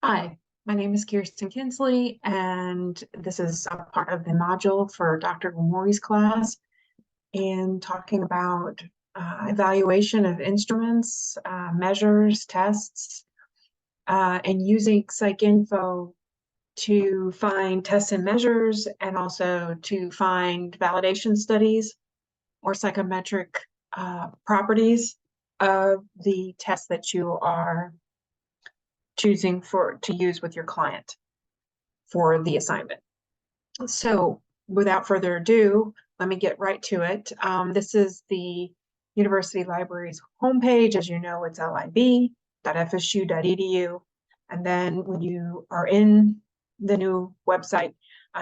Hi, my name is Kirsten Kinsley, and this is a part of the module for Dr. Gomory's class and talking about evaluation of instruments, measures, tests, and using PsycINFO to find tests and measures and also to find validation studies or psychometric properties of the test that you are choosing to use with your client for the assignment. So without further ado, let me get right to it. This is the University Library's homepage. As you know, it's lib.fsu.edu. And then when you are in the new website,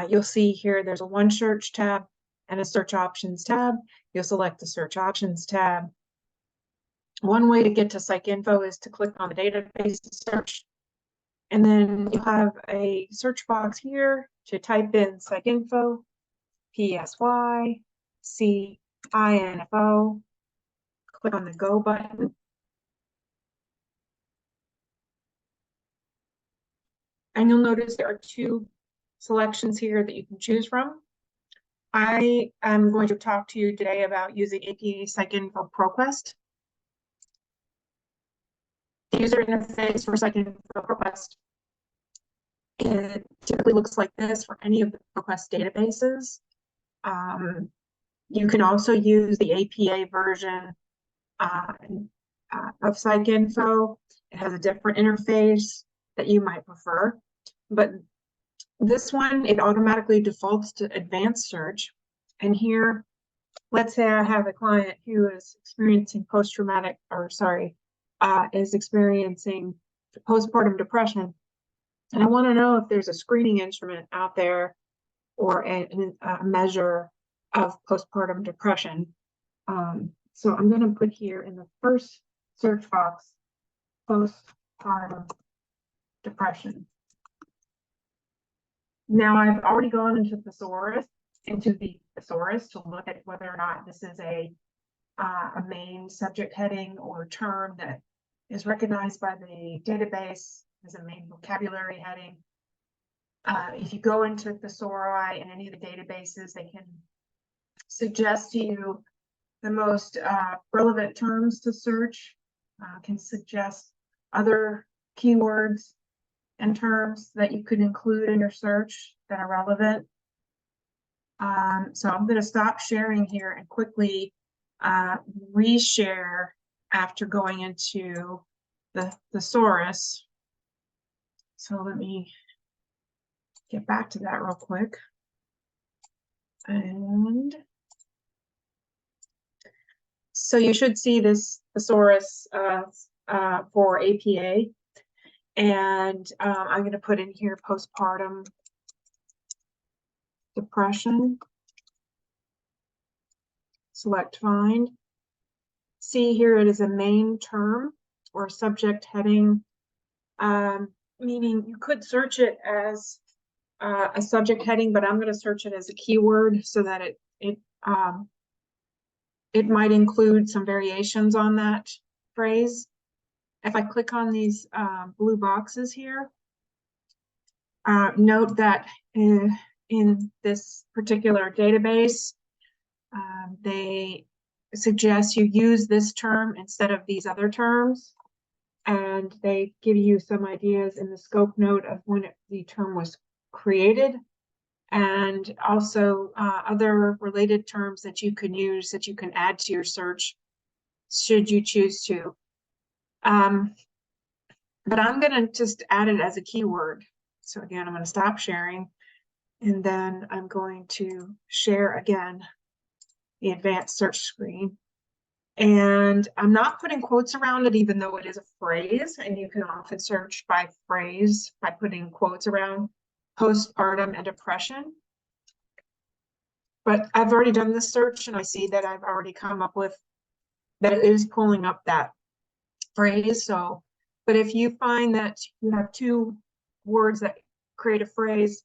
you'll see here there's a One Search tab and a Search Options tab. You'll select the Search Options tab. One way to get to PsycINFO is to click on the database search. And then you'll have a search box here to type in PsycINFO, PsycINFO, click on the Go button. And you'll notice there are two selections here that you can choose from. I am going to talk to you today about using APA PsycINFO ProQuest. The user interface for PsycINFO ProQuest, it typically looks like this for any of the ProQuest databases. You can also use the APA version of PsycINFO. It has a different interface that you might prefer, but this one, it automatically defaults to advanced search. And here, let's say I have a client who is experiencing is experiencing postpartum depression, and I want to know if there's a screening instrument out there or a measure of postpartum depression. So I'm going to put here in the first search box, postpartum depression. Now I've already gone into the thesaurus to look at whether or not this is a main subject heading or term that is recognized by the database as a main vocabulary heading. If you go into thesauri in any of the databases, they can suggest to you the most relevant terms to search, can suggest other keywords and terms that you could include in your search that are relevant. So I'm going to stop sharing here and quickly reshare after going into the thesaurus. So let me get back to that real quick. And so you should see this thesaurus for APA. And I'm going to put in here postpartum depression. Select find. See here it is a main term or subject heading, meaning you could search it as a subject heading, but I'm going to search it as a keyword so that it might include some variations on that phrase. If I click on these blue boxes here, note that in this particular database, they suggest you use this term instead of these other terms, and they give you some ideas in the scope note of when the term was created, and also other related terms that you can use that you can add to your search should you choose to. But I'm going to just add it as a keyword. So again, I'm going to stop sharing, and then I'm going to share again the advanced search screen. And I'm not putting quotes around it, even though it is a phrase, and you can often search by phrase by putting quotes around postpartum and depression. But I've already done this search, and I see that I've already come up with that it is pulling up that phrase. So, but if you find that you have two words that create a phrase,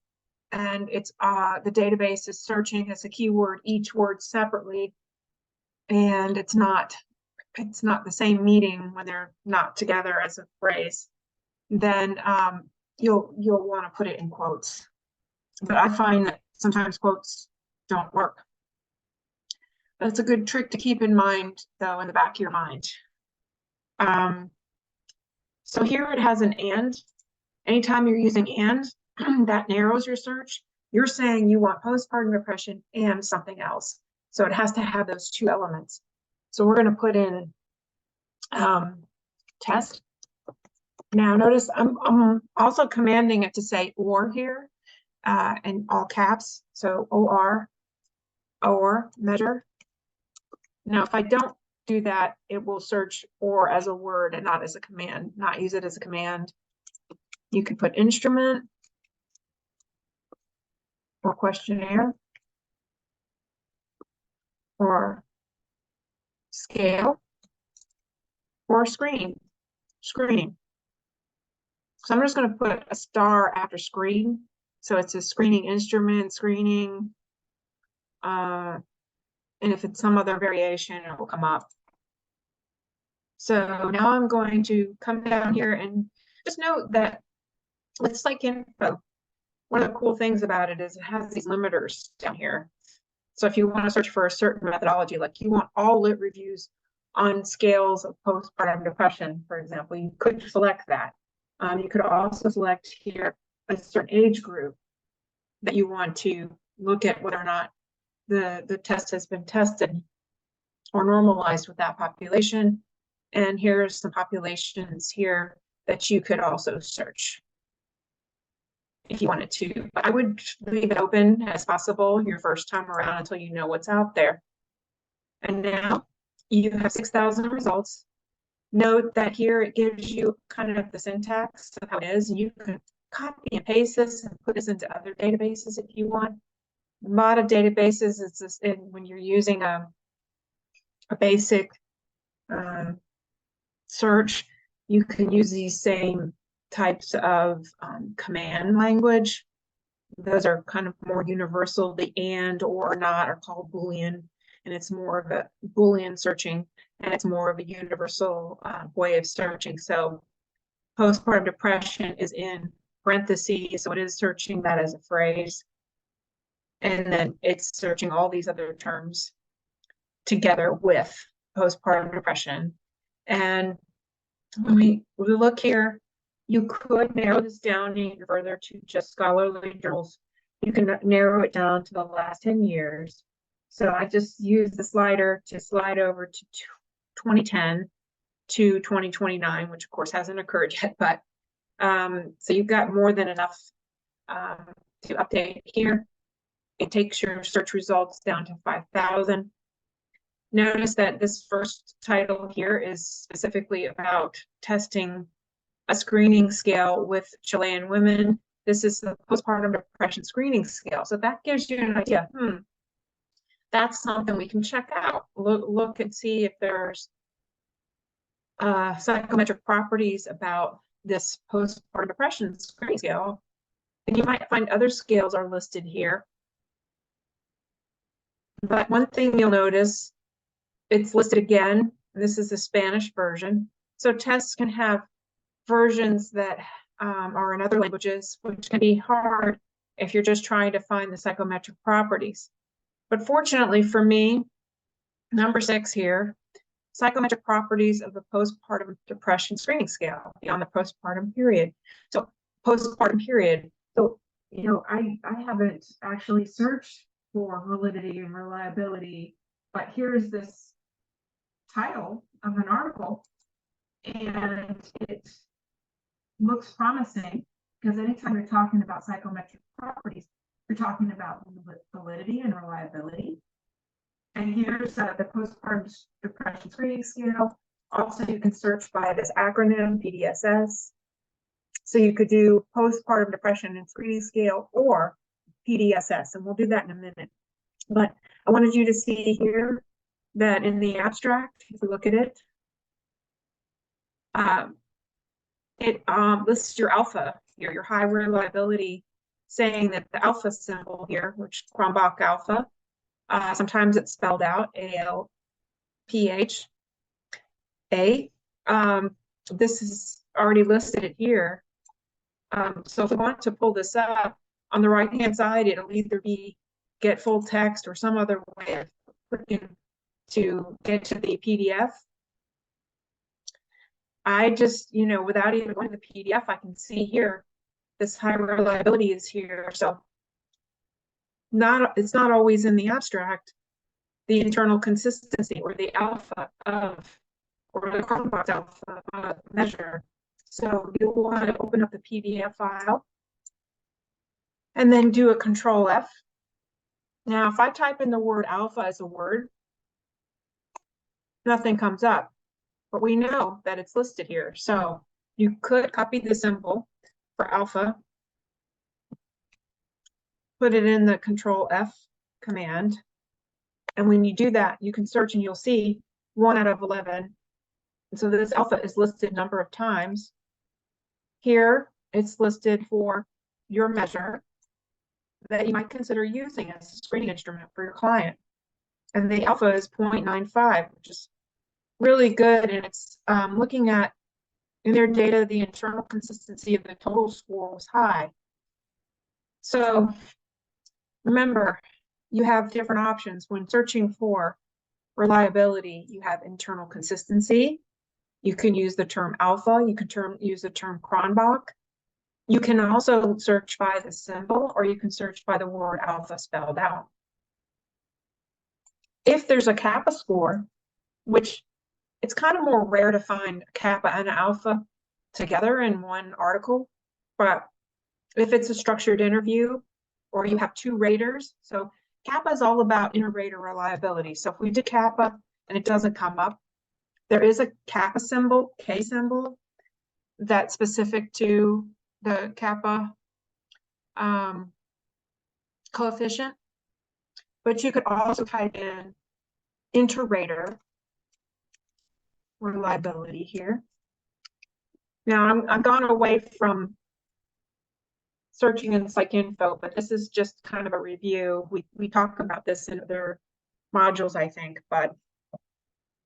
and it's the database is searching as a keyword each word separately, and it's not the same meaning when they're not together as a phrase, then you'll want to put it in quotes. But I find that sometimes quotes don't work. That's a good trick to keep in mind, though, in the back of your mind. So here it has an and. Anytime you're using and, that narrows your search. You're saying you want postpartum depression and something else. So it has to have those two elements. So we're going to put in test. Now notice I'm also commanding it to say or here in all caps. So or measure. Now if I don't do that, it will search or as a word and not as a command, not use it as a command. You can put instrument or questionnaire or scale or screening. So I'm just going to put a star after screen. So it's a screening instrument, screening, and if it's some other variation, it will come up. So now I'm going to come down here and just note that with PsycINFO, one of the cool things about it is it has these limiters down here. So if you want to search for a certain methodology, like you want all lit reviews on scales of postpartum depression, for example, you could select that. You could also select here a certain age group that you want to look at whether or not the test has been tested or normalized with that population. And here's some populations here that you could also search if you wanted to. But I would leave it open as possible your first time around until you know what's out there. And now you have 6,000 results. Note that here it gives you kind of the syntax of how it is. You can copy and paste this and put this into other databases if you want. A lot of databases, it's just when you're using a basic search, you can use these same types of command language. Those are kind of more universal. The and or not are called Boolean, and it's more of a Boolean searching, and it's more of a universal way of searching. So postpartum depression is in parentheses, so it is searching that as a phrase. And then it's searching all these other terms together with postpartum depression. And when we look here, you could narrow this down even further to just scholarly journals. You can narrow it down to the last 10 years. So I just use the slider to slide over to 2010 to 2029, which of course hasn't occurred yet, but so you've got more than enough to update here. It takes your search results down to 5,000. Notice that this first title here is specifically about testing a screening scale with Chilean women. This is the postpartum depression screening scale. So that gives you an idea. That's something we can check out. Look and see if there's psychometric properties about this postpartum depression screening scale. And you might find other scales are listed here. But one thing you'll notice, it's listed again. This is the Spanish version. So tests can have versions that are in other languages, which can be hard if you're just trying to find the psychometric properties. But fortunately for me, number 6 here, psychometric properties of the postpartum depression screening scale beyond the postpartum period. So postpartum period. So, you know, I haven't actually searched for validity and reliability, but here's this title of an article, and it looks promising because anytime you're talking about psychometric properties, you're talking about validity and reliability. And here's the postpartum depression screening scale. Also, you can search by this acronym, PDSS. So you could do postpartum depression and screening scale or PDSS, and we'll do that in a minute. But I wanted you to see here that in the abstract, if you look at it, it lists your alpha, your high reliability, saying that the alpha symbol here, which Cronbach alpha, sometimes it's spelled out ALPHA. This is already listed here So if we want to pull this up, on the right-hand side, it'll either be get full text or some other way of clicking to get to the PDF. I just, without even going to the PDF, I can see here, this high reliability is here. So it's not always in the abstract, the internal consistency or the alpha of, or the Chromebox alpha measure. So you'll want to open up the PDF file and then do a Control F. Now, if I type in the word alpha as a word, nothing comes up, but we know that it's listed here. So you could copy the symbol for alpha, put it in the Control F command. And when you do that, you can search and you'll see 1 out of 11. And so this alpha is listed number of times. Here, it's listed for your measure that you might consider using as a screening instrument for your client. And the alpha is 0.95, which is really good. And it's looking at, in their data, the internal consistency of the total score was high. So remember, you have different options when searching for reliability. You have internal consistency. You can use the term alpha. You can use the term Cronbach. You can also search by the symbol, or you can search by the word alpha spelled out. If there's a kappa score, which it's kind of more rare to find kappa and alpha together in one article, but if it's a structured interview or you have 2 raters, so kappa is all about inter-rater reliability. So if we did kappa and it doesn't come up, there is a kappa symbol, K symbol, that's specific to the kappa coefficient. But you could also type in inter-rater reliability here. Now I've gone away from searching in PsycINFO, but this is just kind of a review. We talk about this in other modules, I think,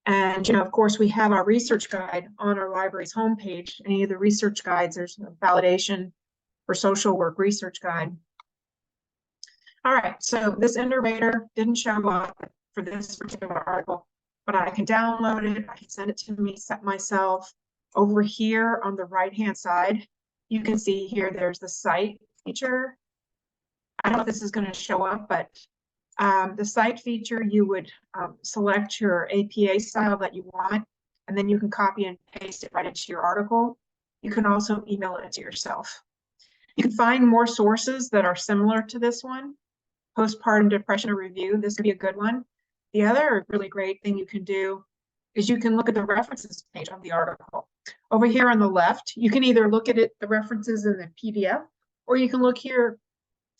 and of course, we have our research guide on our library's homepage. Any of the research guides, there's a validation for social work research guide. All right, so this inter-rater didn't show up for this particular article, but I can download it. I can send it to me myself. Over here on the right-hand side, you can see here there's the cite feature. I don't know if this is going to show up, but the cite feature, you would select your APA style that you want, and then you can copy and paste it right into your article. You can also email it to yourself. You can find more sources that are similar to this one. Postpartum depression review, this could be a good one. The other really great thing you can do is you can look at the references page of the article. Over here on the left, you can either look at the references in the PDF, or you can look here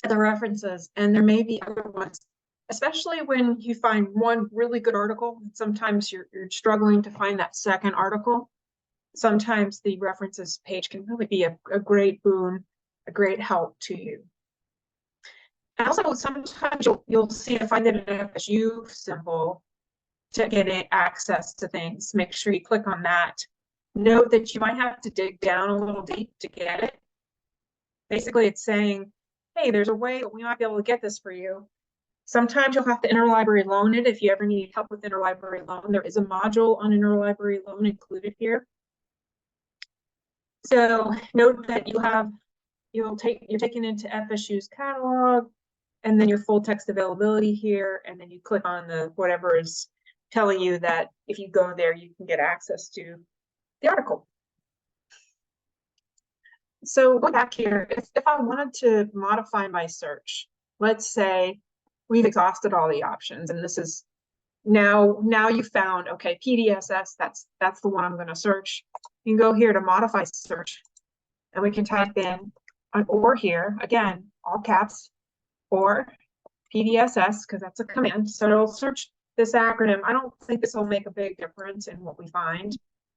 at the references, and there may be other ones, especially when you find one really good article. Sometimes you're struggling to find that second article. Sometimes the references page can really be a great boon, a great help to you. And also, sometimes you'll see if I did an FSU symbol to get access to things. Make sure you click on that. Note that you might have to dig down a little deep to get it. Basically, it's saying, hey, there's a way that we might be able to get this for you. Sometimes you'll have to interlibrary loan it if you ever need help with interlibrary loan. There is a module on interlibrary loan included here. So note that you're taken into FSU's catalog, and then your full text availability here, and then you click on the whatever is telling you that if you go there, you can get access to the article. So go back here. If I wanted to modify my search, let's say we've exhausted all the options, and this is now you found, okay, PDSS, that's the one I'm going to search. You can go here to modify search, and we can type in an or here, again, all caps, or PDSS, because that's a command. So it'll search this acronym. I don't think this will make a big difference in what we find,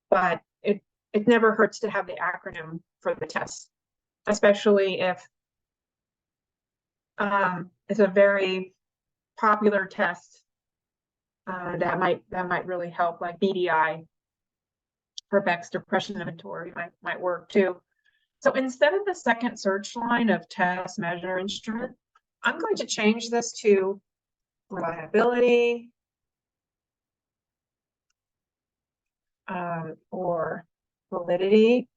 but it never hurts to have the acronym for the test, especially if it's a very popular test that might really help, like BDI for Beck's depression inventory might work too. So instead of the second search line of test, measure, instrument, I'm going to change this to reliability, or validity.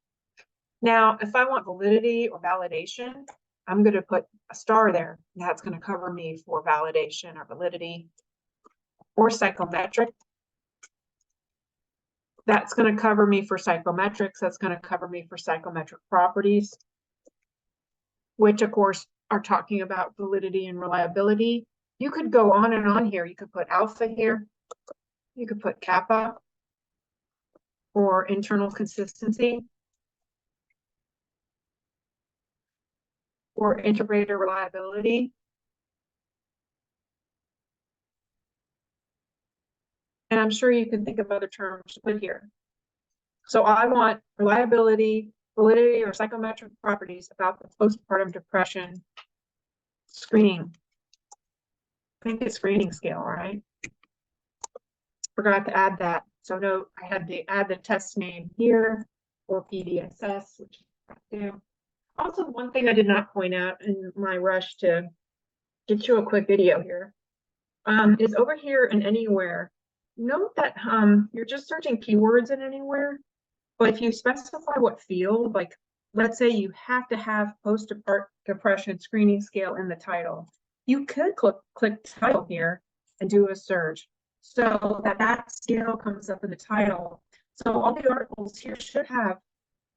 Now, if I want validity or validation, I'm going to put a star there. That's going to cover me for validation or validity. Or psychometric. That's going to cover me for psychometrics. That's going to cover me for psychometric properties, which of course are talking about validity and reliability. You could go on and on here. You could put alpha here. You could put kappa or internal consistency or integrator reliability. And I'm sure you can think of other terms to put here. So I want reliability, validity, or psychometric properties about the postpartum depression screening. I think it's screening scale, right? Forgot to add that. So note, I had to add the test name here or PDSS, which I do. Also, one thing I did not point out in my rush to get you a quick video here is over here in anywhere. Note that you're just searching keywords in anywhere, but if you specify what field, like let's say you have to have post-depression screening scale in the title, you could click title here and do a search so that scale comes up in the title. So all the articles here should have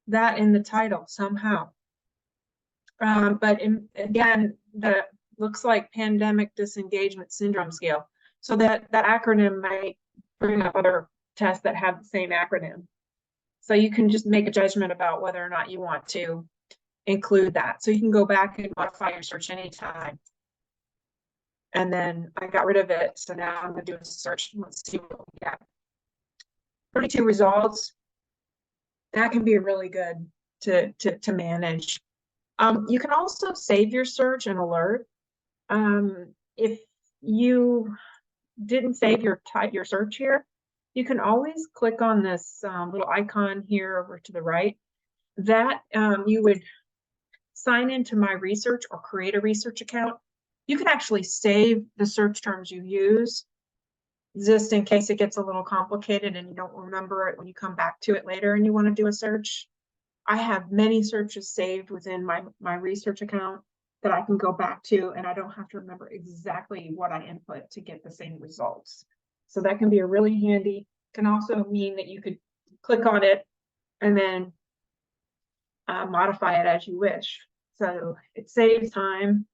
that in the title somehow. But again, that looks like pandemic disengagement syndrome scale. So that acronym might bring up other tests that have the same acronym. So you can just make a judgment about whether or not you want to include that. So you can go back and modify your search anytime. And then I got rid of it. So now I'm going to do a search. Let's see what we get. 32 results. That can be really good to manage. You can also save your search and alert. If you didn't save your search here, you can always click on this little icon here over to the right. That you would sign into My Research or create a research account. You can actually save the search terms you use, just in case it gets a little complicated and you don't remember it when you come back to it later and you want to do a search. I have many searches saved within my research account that I can go back to, and I don't have to remember exactly what I input to get the same results. So that can be a really handy. Can also mean that you could click on it and then modify it as you wish. So it saves time,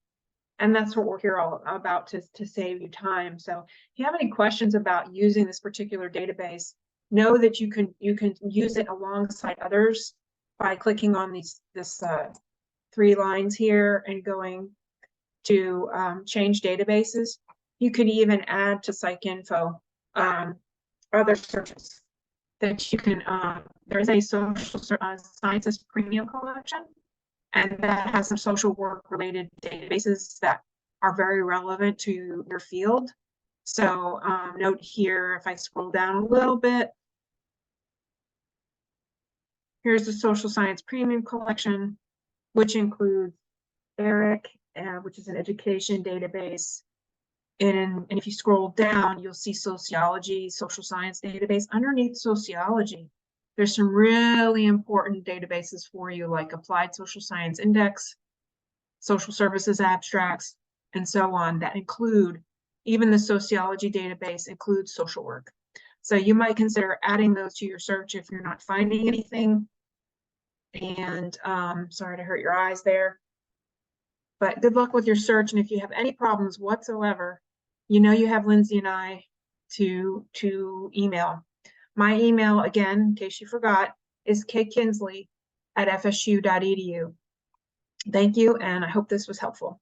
and that's what we're here all about, to save you time. So if you have any questions about using this particular database, know that you can use it alongside others by clicking on this 3 lines here and going to change databases. You could even add to PsycINFO other searches that you can. There's a social sciences premium collection, and that has some social work related databases that are very relevant to your field. So note here, if I scroll down a little bit, here's the social science premium collection, which includes ERIC, which is an education database. And if you scroll down, you'll see sociology, social science database. Underneath sociology, there's some really important databases for you, like Applied Social Science Index, Social Services Abstracts, and so on, that include, even the sociology database includes social work. So you might consider adding those to your search if you're not finding anything. And sorry to hurt your eyes there. But good luck with your search. And if you have any problems whatsoever, you know you have Lindsay and I to email. My email, again, in case you forgot, is kkinsley@fsu.edu. Thank you, and I hope this was helpful.